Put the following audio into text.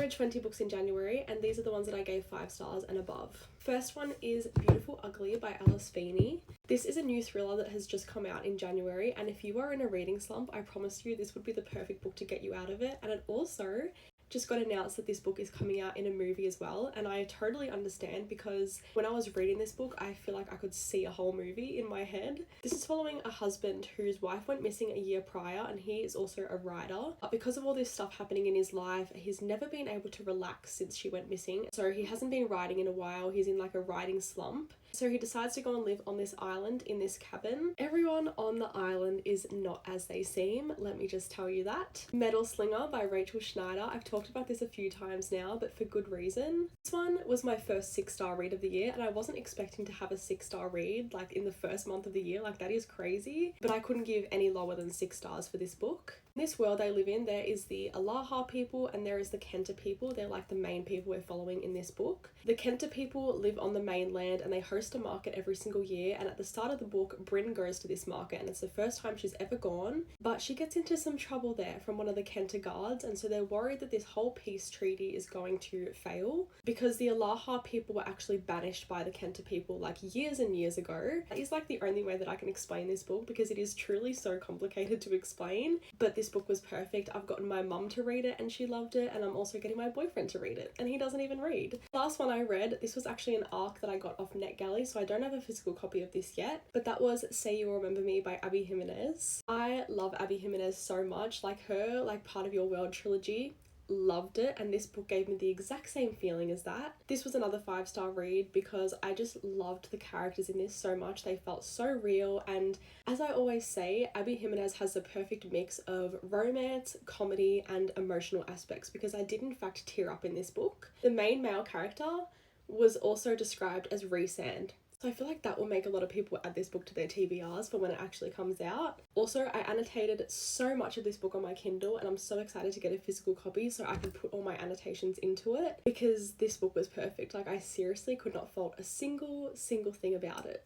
read 20 books in January, and these are the ones that I gave 5 stars and above. First one is Beautiful Ugly by Alice Feeney. This is a new thriller that has just come out in January, and if you are in a reading slump, I promise you this would be the perfect book to get you out of it. And it also just got announced that this book is coming out in a movie as well, and I totally understand, because when I was reading this book I feel like I could see a whole movie in my head. This is following a husband whose wife went missing a year prior, and he is also a writer, but because of all this stuff happening in his life, he's never been able to relax since she went missing. So he hasn't been writing in a while, he's in like a writing slump. So he decides to go and live on this island in this cabin. Everyone on the island is not as they seem, let me just tell you that. Metal Slinger by Rachel Schneider. I've talked about this a few times now, but for good reason. This one was my first 6-star read of the year, and I wasn't expecting to have a 6-star read like in the first month of the year, like that is crazy, but I couldn't give any lower than 6 stars for this book. In this world they live in, there is the Alaha people and there is the Kenta people. They're like the main people we're following in this book. The Kenta people live on the mainland and they host a market every single year, and at the start of the book Bryn goes to this market and it's the first time she's ever gone, but she gets into some trouble there from one of the Kenta guards, and so they're worried that this whole peace treaty is going to fail because the Alaha people were actually banished by the Kenta people like years and years ago. That is like the only way that I can explain this book because it is truly so complicated to explain, but this book was perfect. I've gotten my mum to read it and she loved it, and I'm also getting my boyfriend to read it and he doesn't even read. The last one I read, this was actually an ARC that I got off NetGalley, so I don't have a physical copy of this yet, but that was Say You Remember Me by Abby Jimenez. I love Abby Jimenez so much, like her like Part of Your World trilogy, loved it, and this book gave me the exact same feeling as that. This was another 5-star read because I just loved the characters in this so much. They felt so real, and as I always say, Abby Jimenez has the perfect mix of romance, comedy and emotional aspects, because I did in fact tear up in this book. The main male character was also described as Rhysand. So I feel like that will make a lot of people add this book to their TBRs for when it actually comes out. Also, I annotated so much of this book on my Kindle and I'm so excited to get a physical copy so I can put all my annotations into it, because this book was perfect. Like I seriously could not fault a single thing about it.